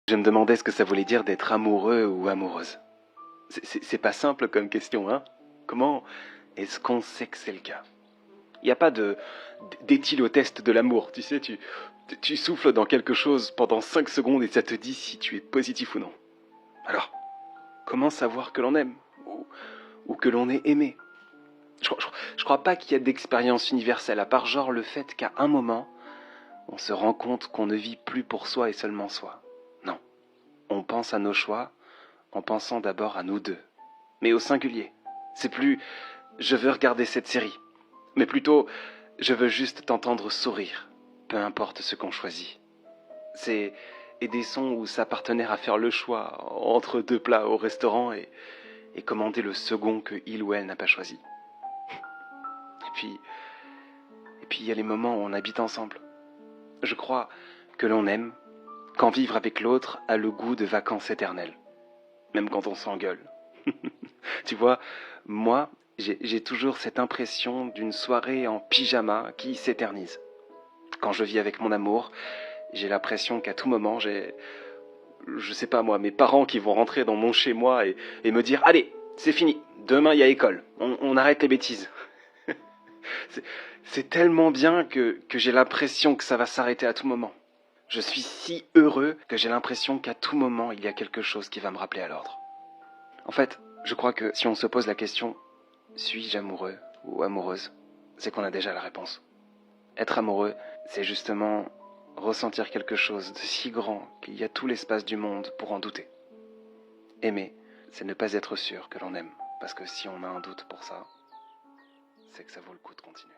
Je me demandais ce que ça voulait dire d'être amoureux ou amoureuse. C'est pas simple comme question, hein? Comment est-ce qu'on sait que c'est le cas? Il n'y a pas d'éthylotest de l'amour, tu sais, tu souffles dans quelque chose pendant 5 secondes et ça te dit si tu es positif ou non. Alors, comment savoir que l'on aime ou que l'on est aimé? Je crois pas qu'il y a d'expérience universelle, à part genre le fait qu'à un moment, on se rend compte qu'on ne vit plus pour soi et seulement soi. Non, on pense à nos choix en pensant d'abord à nous deux, mais au singulier. C'est plus « je veux regarder cette série », mais plutôt « je veux juste t'entendre sourire », peu importe ce qu'on choisit. C'est aider son ou sa partenaire à faire le choix entre deux plats au restaurant et commander le second que il ou elle n'a pas choisi. Et puis il y a les moments où on habite ensemble. Je crois que l'on aime quand vivre avec l'autre a le goût de vacances éternelles, même quand on s'engueule. Tu vois, moi, j'ai toujours cette impression d'une soirée en pyjama qui s'éternise. Quand je vis avec mon amour, j'ai l'impression qu'à tout moment, je sais pas moi, mes parents qui vont rentrer dans mon chez-moi et me dire « Allez, c'est fini, demain il y a école, on arrête les bêtises. » C'est tellement bien que j'ai l'impression que ça va s'arrêter à tout moment. Je suis si heureux que j'ai l'impression qu'à tout moment, il y a quelque chose qui va me rappeler à l'ordre. En fait, je crois que si on se pose la question « Suis-je amoureux ou amoureuse ?», c'est qu'on a déjà la réponse. Être amoureux, c'est justement ressentir quelque chose de si grand qu'il y a tout l'espace du monde pour en douter. Aimer, c'est ne pas être sûr que l'on aime, parce que si on a un doute pour ça, c'est que ça vaut le coup de continuer.